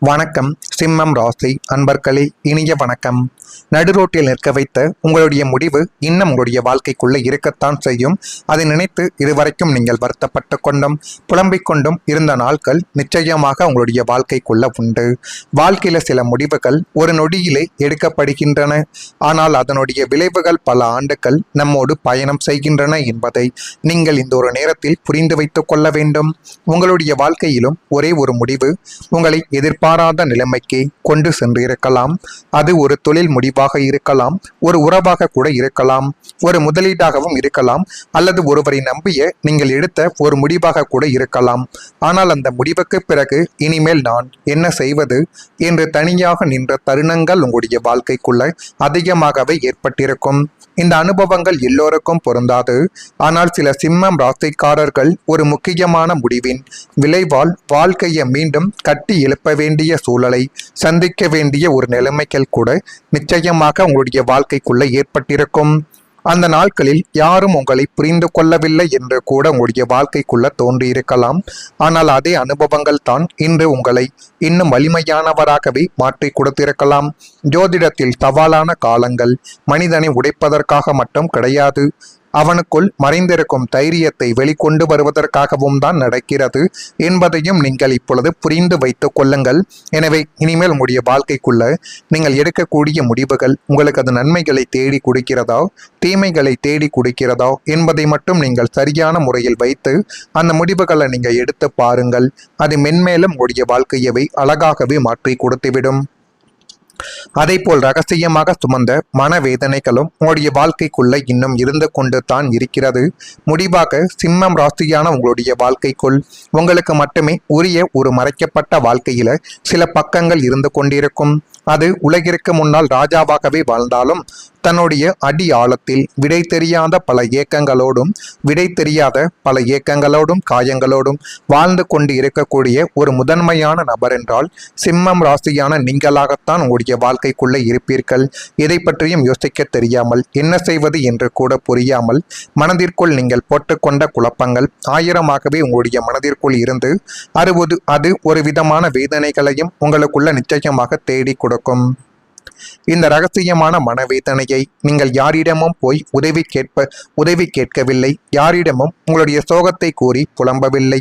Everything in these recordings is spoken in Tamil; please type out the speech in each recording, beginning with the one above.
வணக்கம். சிம்மம் ராசி அன்பர்களே, இனிய வணக்கம். நடுரோட்டில் நிற்க வைத்த உங்களுடைய முடிவு இன்னும் உங்களுடைய வாழ்க்கைக்குள்ள இருக்கத்தான் செய்யும். அதை நினைத்து இதுவரைக்கும் நீங்கள் வருத்தப்பட்டு கொண்டும் புலம்பிக் கொண்டும் இருந்த நாட்கள் நிச்சயமாக உங்களுடைய வாழ்க்கைக்குள்ள உண்டு. வாழ்க்கையில சில முடிவுகள் ஒரு நொடியிலே எடுக்கப்படுகின்றன. ஆனால் அதனுடைய விளைவுகள் பல ஆண்டுகள் நம்மோடு பயணம் செய்கின்றன என்பதை நீங்கள் இந்த ஒரு நேரத்தில் புரிந்து வைத்துக் கொள்ள வேண்டும். உங்களுடைய வாழ்க்கையிலும் ஒரே ஒரு முடிவு உங்களை எதிர்பாராத நிலைமைக்கு கொண்டு சென்று இருக்கலாம். அது ஒரு தொழில் முடிவாக இருக்கலாம், ஒரு உறவாக கூட இருக்கலாம், ஒரு முதலீடாகவும் இருக்கலாம், அல்லது ஒருவரை நம்பிய நீங்கள் எடுத்த ஒரு முடிவாக கூட இருக்கலாம். ஆனால் அந்த முடிவுக்கு பிறகு இனிமேல் நான் என்ன செய்வது என்று தனியாக நின்ற தருணங்கள் உங்களுடைய வாழ்க்கைக்குள்ள அதிகமாகவே ஏற்பட்டிருக்கும். இந்த அனுபவங்கள் எல்லோருக்கும் பொருந்தாது. ஆனால் சில சிம்மம் ராசிக்காரர்கள் ஒரு முக்கியமான முடிவின் விளைவால் வாழ்க்கையை மீண்டும் கட்டி எழுப்ப வேண்டிய சூழலை சந்திக்க வேண்டிய ஒரு நிலைமைகள் கூட நிச்சயமாக உங்களுடைய வாழ்க்கைக்குள்ள ஏற்பட்டிருக்கும். அந்த நாட்களில் யாரும் உங்களை புரிந்து கொள்ளவில்லை என்று கூட உங்களுடைய வாழ்க்கைக்குள்ள தோன்றியிருக்கலாம். ஆனால் அதே அனுபவங்கள் தான் இன்று உங்களை இன்னும் வலிமையானவராகவே மாற்றி கொடுத்திருக்கலாம். ஜோதிடத்தில் சவாலான காலங்கள் மனிதனை உடைப்பதற்காக மட்டும் கிடையாது, அவனுக்குள் மறைந்திருக்கும் தைரியத்தை வெளிக்கொண்டு வருவதற்காகவும் தான் நடக்கிறது என்பதையும் நீங்கள் இப்பொழுது புரிந்து வைத்துக் கொள்ளுங்கள். எனவே இனிமேல் உங்களுடைய வாழ்க்கைக்குள்ள நீங்கள் எடுக்கக்கூடிய முடிவுகள் உங்களுக்கு அது நன்மைகளை தேடி கொடுக்கிறதா, தீமைகளை தேடி கொடுக்கிறதா என்பதை மட்டும் நீங்கள் சரியான முறையில் வைத்து அந்த முடிவுகளை நீங்கள் எடுத்து பாருங்கள். அது மென்மேலும் உங்களுடைய வாழ்க்கையவை அழகாகவே மாற்றி கொடுத்துவிடும். அதேபோல் ரகசியமாக சுமந்த மனவேதனைகளும் உங்களுடைய வாழ்க்கைக்குள்ள இன்னும் இருந்து கொண்டு தான் இருக்கிறது. முடிவாக சிம்மம் ராசியான உங்களுடைய வாழ்க்கைக்குள் உங்களுக்கு மட்டுமே உரிய ஒரு மறைக்கப்பட்ட வாழ்க்கையில சில பக்கங்கள் இருந்து கொண்டிருக்கும். அது உலகிற்கு முன்னால் ராஜாவாகவே வாழ்ந்தாலும் தன்னுடைய அடி ஆழத்தில் விடை தெரியாத பல ஏக்கங்களோடும் காயங்களோடும் வாழ்ந்து கொண்டு இருக்கக்கூடிய ஒரு முதன்மையான நபர் என்றால் சிம்மம் ராசியான நீங்களாகத்தான் உங்களுடைய வாழ்க்கைக்குள்ளே இருப்பீர்கள். இதை பற்றியும் யோசிக்க தெரியாமல் என்ன செய்வது என்று கூட புரியாமல் மனதிற்குள் நீங்கள் போட்டுக்கொண்ட குழப்பங்கள் ஆயிரமாகவே உங்களுடைய மனதிற்குள் இருந்து அது ஒரு விதமான வேதனைகளையும் உங்களுக்குள்ள நிச்சயமாக தேடி கொடுக்கும். இந்த ரகசியமான மனவேதனையை நீங்கள் யாரிடமும் போய் உதவி கேட்கவில்லை, யாரிடமும் உங்களுடைய சோகத்தை கூறி புலம்பவில்லை.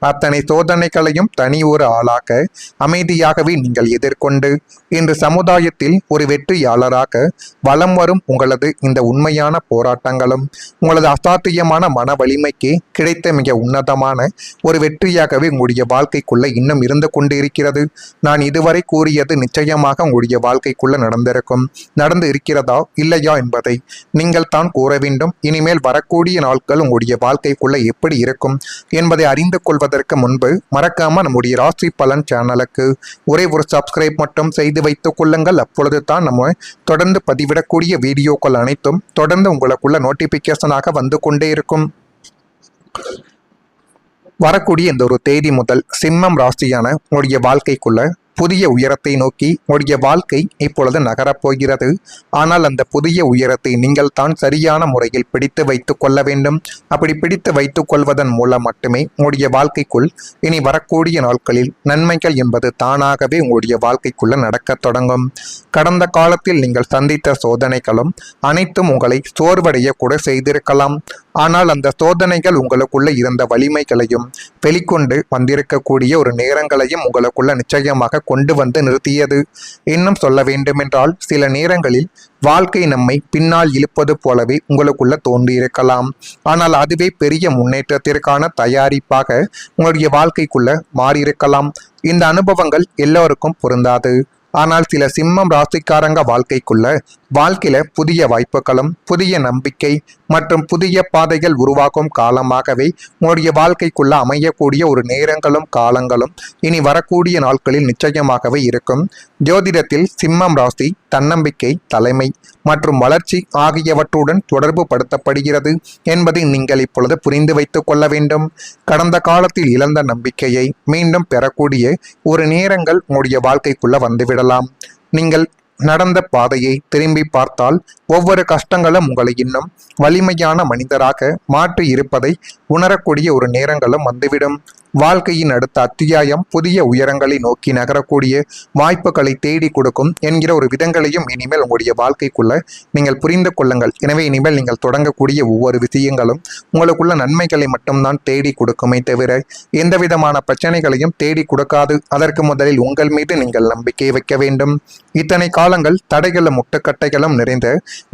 அத்தனை சோதனைகளையும் தனி ஒரு ஆளாக அமைதியாகவே நீங்கள் எதிர்கொண்டு இன்று சமுதாயத்தில் ஒரு வெற்றியாளராக வலம் வரும் உங்களது இந்த உண்மையான போராட்டங்களும் உங்களது அசாத்தியமான மன வலிமைக்கு கிடைத்த மிக உன்னதமான ஒரு வெற்றியாகவே உங்களுடைய வாழ்க்கைக்குள்ள இன்னும் இருந்து கொண்டு இருக்கிறது. நான் இதுவரை கூறியது நிச்சயமாக உங்களுடைய வாழ்க்கைக்குள்ள நடந்து இருக்கிறதா இல்லையா என்பதை நீங்கள் தான் கூற வேண்டும். இனிமேல் வரக்கூடிய நாட்கள் உங்களுடைய வாழ்க்கைக்குள்ள எப்படி இருக்கும் என்பதை அறிந்து கொள்வதற்கு முன்பு மறக்காம நம்முடைய ராசி பலன் சேனலுக்கு ஒரே ஒரு சப்ஸ்கிரைப் மட்டும் செய்து வைத்துக் கொள்ளுங்கள். அப்பொழுது தான் நம்ம தொடர்ந்து பதிவிடக்கூடிய வீடியோக்கள் அனைத்தும் தொடர்ந்து உங்களுக்குள்ள நோட்டிபிகேஷனாக வந்து கொண்டே இருக்கும். வரக்கூடிய இந்த ஒரு தேதி முதல் சிம்மம் ராசியான உங்களுடைய வாழ்க்கைக்குள்ள புதிய உயரத்தை நோக்கி உங்களுடைய வாழ்க்கை இப்பொழுது நகரப்போகிறது. ஆனால் அந்த புதிய உயரத்தை நீங்கள் தான் சரியான முறையில் பிடித்து வைத்துக் கொள்ள வேண்டும். அப்படி பிடித்து வைத்துக் கொள்வதன் மூலம் மட்டுமே உங்களுடைய வாழ்க்கைக்குள் இனி வரக்கூடிய நாட்களில் நன்மைகள் என்பது தானாகவே உங்களுடைய வாழ்க்கைக்குள்ள நடக்க தொடங்கும். கடந்த காலத்தில் நீங்கள் சந்தித்த சோதனைகளும் அனைத்தும் உங்களை சோர்வடைய கூட செய்திருக்கலாம். ஆனால் அந்த சோதனைகள் உங்களுக்குள்ள இருந்த வலிமைகளையும் வெளிக்கொண்டு வந்திருக்கக்கூடிய ஒரு நேரங்களையும் உங்களுக்குள்ள நிச்சயமாக கொண்டு வந்து நிறுத்தியது. இன்னும் சொல்ல வேண்டுமென்றால் சில நேரங்களில் வாழ்க்கை நம்மை பின்னால் இழுப்பது போலவே உங்களுக்குள்ள தோன்றியிருக்கலாம். ஆனால் அதுவே பெரிய முன்னேற்றத்திற்கான தயாரிப்பாக உங்களுடைய வாழ்க்கைக்குள்ள மாறியிருக்கலாம். இந்த அனுபவங்கள் எல்லோருக்கும் பொருந்தாது. ஆனால் சில சிம்மம் ராசிக்காரங்க வாழ்க்கையில புதிய வாய்ப்புகளும் புதிய நம்பிக்கை மற்றும் புதிய பாதைகள் உருவாக்கும் காலமாகவே உங்களுடைய வாழ்க்கைக்குள்ள அமையக்கூடிய ஒரு நேரங்களும் காலங்களும் இனி வரக்கூடிய நாட்களில் நிச்சயமாகவே இருக்கும். ஜோதிடத்தில் சிம்மம் ராசி தன்னம்பிக்கை, தலைமை மற்றும் வளர்ச்சி ஆகியவற்றுடன் தொடர்பு படுத்தப்படுகிறது என்பதை நீங்கள் இப்பொழுது புரிந்து வைத்துக் கொள்ள வேண்டும். கடந்த காலத்தில் இழந்த நம்பிக்கையை மீண்டும் பெறக்கூடிய ஒரு நேரங்கள் உங்களுடைய வாழ்க்கைக்குள்ள வந்துவிடலாம். நீங்கள் நடந்த பாதையை திரும்பி பார்த்தால் ஒவ்வொரு கஷ்டங்களும் உங்களை இன்னும் வலிமையான மனிதராக மாற்றி இருப்பதை உணரக்கூடிய ஒரு நேரங்களும் வந்துவிடும். வாழ்க்கையின் அடுத்த அத்தியாயம் புதிய உயரங்களை நோக்கி நகரக்கூடிய வாய்ப்புகளை தேடி கொடுக்கும் என்கிற ஒரு விதங்களையும் இனிமேல் உங்களுடைய வாழ்க்கைக்குள்ள நீங்கள் புரிந்து கொள்ளுங்கள். எனவே இனிமேல் நீங்கள் தொடங்கக்கூடிய ஒவ்வொரு விஷயங்களும் உங்களுக்குள்ள நன்மைகளை மட்டும்தான் தேடி கொடுக்குமே தவிர எந்த விதமான பிரச்சனைகளையும் தேடி கொடுக்காது. அதற்கு முதலில் உங்கள் மீது நீங்கள் நம்பிக்கை வைக்க வேண்டும். இத்தனை காலங்கள் தடைகளும் முட்டுக்கட்டைகளும் நிறைந்த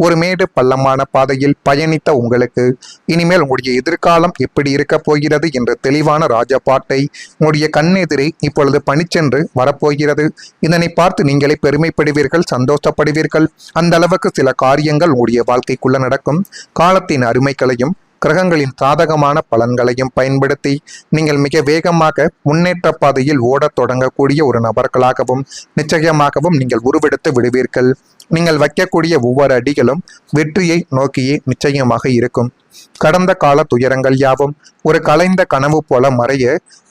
ஒரு மேடு பள்ளமான பாதையில் பயணித்த உங்களுக்கு இனிமேல் உங்களுடைய எதிர்காலம் எப்படி இருக்க போகிறது என்ற தெளிவான ராஜபாட்டை உங்களுடைய கண்ணெதிரே இப்பொழுது பணிச்சென்று வரப்போகிறது. இதனை பார்த்து நீங்களே பெருமைப்படுவீர்கள், சந்தோஷப்படுவீர்கள். அந்த அளவுக்கு சில காரியங்கள் உங்களுடைய வாழ்க்கைக்குள்ள நடக்கும். காலத்தின் அருமைகளையும் கிரகங்களின் சாதகமான பலன்களையும் பயன்படுத்தி நீங்கள் மிக வேகமாக முன்னேற்ற பாதையில் ஓடத் தொடங்கக்கூடிய ஒரு நபர்களாகவும் நிச்சயமாகவும் நீங்கள் உருவெடுத்து விடுவீர்கள். நீங்கள் வைக்கக்கூடிய ஒவ்வொரு அடிகளும் வெற்றியை நோக்கியே நிச்சயமாக இருக்கும். கடந்த கால துயரங்கள் யாவும் ஒரு கலைந்த கனவு போல மறைய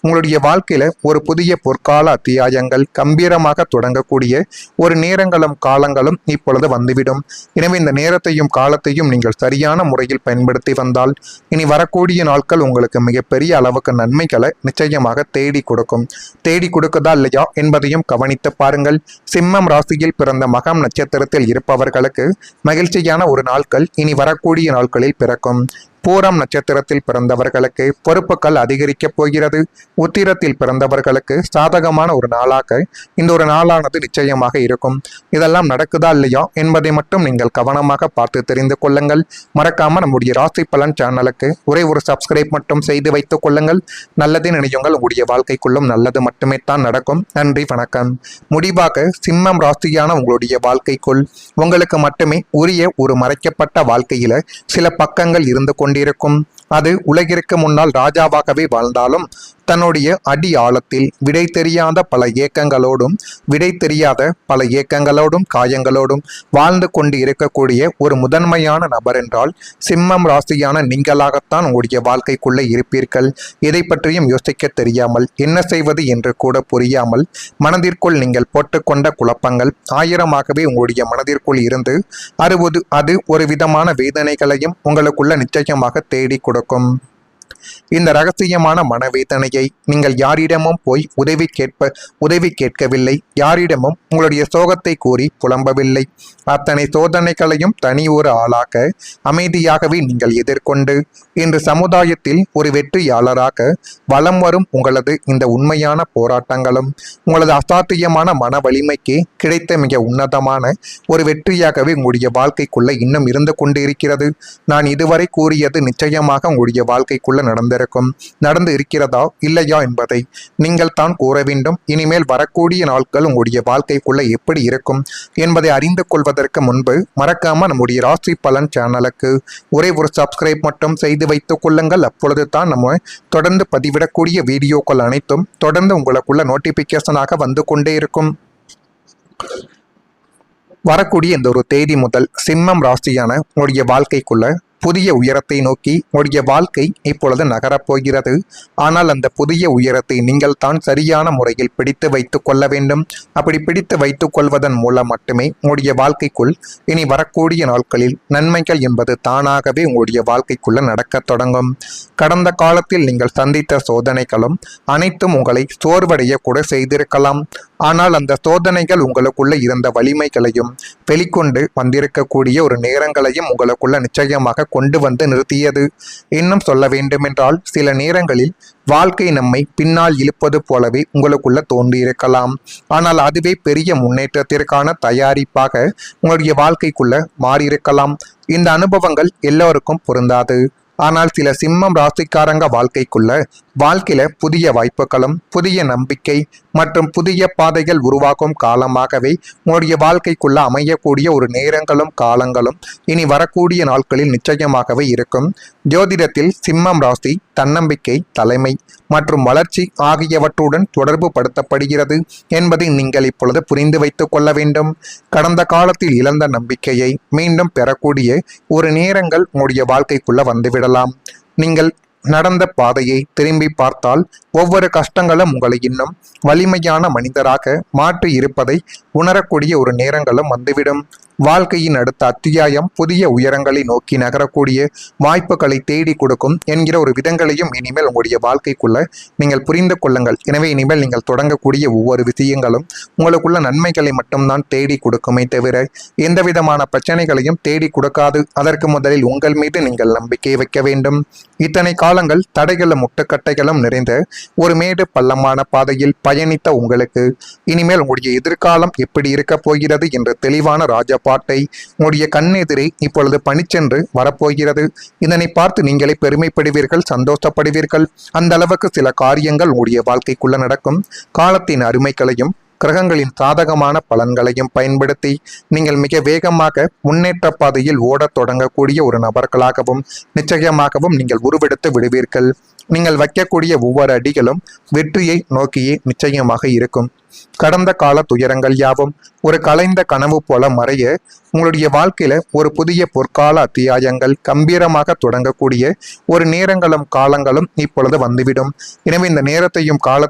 உங்களுடைய வாழ்க்கையில ஒரு புதிய பொற்கால அத்தியாயங்கள் கம்பீரமாக தொடங்கக்கூடிய ஒரு நேரங்களும் காலங்களும் இப்பொழுது வந்துவிடும். எனவே இந்த நேரத்தையும் காலத்தையும் நீங்கள் சரியான முறையில் பயன்படுத்தி வந்தால் இனி வரக்கூடிய நாட்கள் உங்களுக்கு மிகப்பெரிய அளவுக்கு நன்மைகளை நிச்சயமாக தேடி கொடுக்கும். தேடி கொடுக்குதா இல்லையா என்பதையும் கவனித்து பாருங்கள். சிம்மம் ராசியில் பிறந்த மகம் நட்சத்திரத்தில் இருப்பவர்களுக்கு மகிழ்ச்சியான ஒரு நாட்கள் இனி வரக்கூடிய நாட்களில் பிறக்கும். பூரம் நட்சத்திரத்தில் பிறந்தவர்களுக்கு பொறுப்புகள் அதிகரிக்கப் போகிறது. உத்திரத்தில் பிறந்தவர்களுக்கு சாதகமான ஒரு நாளாக இந்த ஒரு நாளானது நிச்சயமாக இருக்கும். இதெல்லாம் நடக்குதா இல்லையா என்பதை மட்டும் நீங்கள் கவனமாக பார்த்து தெரிந்து கொள்ளுங்கள். மறக்காம நம்முடைய ராசி பலன் சேனலுக்கு ஒரே ஒரு சப்ஸ்கிரைப் மட்டும் செய்து வைத்துக் கொள்ளுங்கள். நல்லதே நினையுங்கள், உங்களுடைய வாழ்க்கைக்குள்ளும் நல்லது மட்டுமே தான் நடக்கும். நன்றி, வணக்கம். முடிவாக சிம்மம் ராசியான உங்களுடைய வாழ்க்கைக்குள் உங்களுக்கு மட்டுமே உரிய ஒரு மறைக்கப்பட்ட வாழ்க்கையில சில பக்கங்கள் இருந்து கொண்டிருக்கும். அது உலகிற்கு முன்னால் ராஜாவாகவே வாழ்ந்தாலும் தன்னுடைய அடி ஆழத்தில் விடை தெரியாத பல ஏக்கங்களோடும் காயங்களோடும் வாழ்ந்து கொண்டு இருக்கக்கூடிய ஒரு முதன்மையான நபர் என்றால் சிம்மம் ராசியான நீங்களாகத்தான் உங்களுடைய வாழ்க்கைக்குள்ளே இருப்பீர்கள். எதை பற்றியும் யோசிக்க தெரியாமல் என்ன செய்வது என்று கூட புரியாமல் மனதிற்குள் நீங்கள் போட்டுக்கொண்ட குழப்பங்கள் ஆயிரமாகவே உங்களுடைய மனதிற்குள் இருந்து அது ஒரு விதமான வேதனைகளையும் உங்களுக்குள்ள நிச்சயமாக தேடி கொடுக்கும். இந்த ரகசியமான மனவேதனையை நீங்கள் யாரிடமும் போய் உதவி கேட்கவில்லை. யாரிடமும் உங்களுடைய சோகத்தை கூறி புலம்பவில்லை. அத்தனை சோதனைகளையும் தனி ஒரு ஆளாக அமைதியாகவே நீங்கள் எதிர்கொண்டு இன்று சமுதாயத்தில் ஒரு வெற்றியாளராக வலம் வரும் உங்களது இந்த உண்மையான போராட்டங்களும் உங்களது அசாத்தியமான மன வலிமைக்கு கிடைத்த மிக உன்னதமான ஒரு வெற்றியாகவே உங்களுடைய வாழ்க்கைக்குள்ள இன்னும் இருந்து கொண்டு இருக்கிறது. நான் இதுவரை கூறியது நிச்சயமாக உங்களுடைய வாழ்க்கைக்குள்ள நடந்து இருக்கிறதா இல்லையா என்பதை நீங்கள் தான் கூற வேண்டும். இனிமேல் வரக்கூடிய நாட்கள் உங்களுடைய வாழ்க்கைக்குள்ள எப்படி இருக்கும் என்பதை அறிந்து கொள்வதற்கு முன்பு மறக்காம நம்முடைய ராசி பலன் சேனலுக்கு ஒரே ஒரு சப்ஸ்கிரைப் மட்டும் செய்து வைத்துக் கொள்ளுங்கள். அப்பொழுது தான் நம்ம தொடர்ந்து பதிவிடக்கூடிய வீடியோக்கள் அனைத்தும் தொடர்ந்து உங்களுக்குள்ள நோட்டிபிகேஷனாக வந்து கொண்டே இருக்கும். வரக்கூடிய இந்த ஒரு தேதி முதல் சிம்மம் ராசியான உங்களுடைய வாழ்க்கைக்குள்ள புதிய உயரத்தை நோக்கி உங்களுடைய வாழ்க்கை இப்பொழுது நகரப்போகிறது. ஆனால் அந்த புதிய உயரத்தை நீங்கள் தான் சரியான முறையில் பிடித்து வைத்துக் கொள்ள வேண்டும். அப்படி பிடித்து வைத்துக் கொள்வதன் மூலம் மட்டுமே உங்களுடைய வாழ்க்கைக்குள் இனி வரக்கூடிய நாட்களில் நன்மைகள் என்பது தானாகவே உங்களுடைய வாழ்க்கைக்குள்ள நடக்க தொடங்கும். கடந்த காலத்தில் நீங்கள் சந்தித்த சோதனைகளும் அனைத்தும் உங்களை சோர்வடைய கூட செய்திருக்கலாம். ஆனால் அந்த சோதனைகள் உங்களுக்குள்ள இருந்த வலிமைகளையும் வெளிக்கொண்டு வந்திருக்கக்கூடிய ஒரு நேரங்களையும் உங்களுக்குள்ள நிச்சயமாக கொண்டு வந்து நிறுத்தியது. இன்னும் சொல்ல வேண்டுமென்றால் சில நேரங்களில் வாழ்க்கை நம்மை பின்னால் இழுப்பது போலவே உங்களுக்குள்ள தோன்றியிருக்கலாம். ஆனால் அதுவே பெரிய முன்னேற்றத்திற்கான தயாரிப்பாக உங்களுடைய வாழ்க்கைக்குள்ள மாறியிருக்கலாம். இந்த அனுபவங்கள் எல்லோருக்கும் பொருந்தாது. ஆனால் சில சிம்மம் ராசிக்காரங்க வாழ்க்கையில புதிய வாய்ப்புகளும் புதிய நம்பிக்கை மற்றும் புதிய பாதைகள் உருவாக்கும் காலமாகவே உங்களுடைய வாழ்க்கைக்குள்ள அமையக்கூடிய ஒரு நேரங்களும் காலங்களும் இனி வரக்கூடிய நாட்களில் நிச்சயமாகவே இருக்கும். ஜோதிடத்தில் சிம்மம் ராசி தன்னம்பிக்கை, தலைமை மற்றும் வளர்ச்சி ஆகியவற்றுடன் தொடர்பு படுத்தப்படுகிறது என்பதை நீங்கள் இப்பொழுது புரிந்து வைத்துக் கொள்ள வேண்டும். கடந்த காலத்தில் இழந்த நம்பிக்கையை மீண்டும் பெறக்கூடிய ஒரு நேரங்கள் உங்களுடைய வாழ்க்கைக்குள்ள வந்துவிடலாம். நீங்கள் நடந்த பாதையை திரும்பி பார்த்தால் ஒவ்வொரு கஷ்டங்களும் உங்களை இன்னும் வலிமையான மனிதராக மாற்றி இருப்பதை உணரக்கூடிய ஒரு நேரங்களும் வந்துவிடும். வாழ்க்கையின் அடுத்த அத்தியாயம் புதிய உயரங்களை நோக்கி நகரக்கூடிய வாய்ப்புகளை தேடி கொடுக்கும் என்கிற ஒரு விதங்களையும் இனிமேல் உங்களுடைய வாழ்க்கைக்குள்ள நீங்கள் புரிந்து கொள்ளுங்கள். எனவே இனிமேல் நீங்கள் தொடங்கக்கூடிய ஒவ்வொரு விஷயங்களும் உங்களுக்குள்ள நன்மைகளை மட்டும்தான் தேடி கொடுக்குமே தவிர எந்த விதமான பிரச்சனைகளையும் தேடி கொடுக்காது. அதற்கு முதலில் உங்கள் மீது நீங்கள் நம்பிக்கை வைக்க வேண்டும். இத்தனை காலங்கள் தடைகளும் முட்டுக்கட்டைகளும் நிறைந்த ஒரு மேடு பள்ளமான பாதையில் பயணித்த உங்களுக்கு இனிமேல் உங்களுடைய எதிர்காலம் எப்படி இருக்க போகிறது என்ற தெளிவான ராஜபாட்டை உங்களுடைய கண்ணெதிரே இப்பொழுது பணிச்சென்று வரப்போகிறது. இதனை பார்த்து நீங்களே பெருமைப்படுவீர்கள், சந்தோஷப்படுவீர்கள். அந்த அளவுக்கு சில காரியங்கள் உங்களுடைய வாழ்க்கைக்குள்ள நடக்கும். காலத்தின் அருமைகளையும் கிரகங்களின் சாதகமான பலன்களையும் பயன்படுத்தி நீங்கள் மிக வேகமாக முன்னேற்ற பாதையில் ஓடத் தொடங்கக்கூடிய ஒரு நபர்களாகவும் நிச்சயமாகவும் நீங்கள் உருவெடுத்து விடுவீர்கள். நீங்கள் வைக்கக்கூடிய ஒவ்வொரு அடிகளும் வெற்றியை நோக்கியே நிச்சயமாக இருக்கும். கடந்த கால துயரங்கள் யாவும் ஒரு கலைந்த கனவு போல மறைய உங்களுடைய வாழ்க்கையில ஒரு புதிய பொற்கால அத்தியாயங்கள் கம்பீரமாக தொடங்கக்கூடிய ஒரு நேரங்களும் காலங்களும் இப்பொழுது வந்துவிடும். எனவே இந்த நேரத்தையும் காலத்தையும்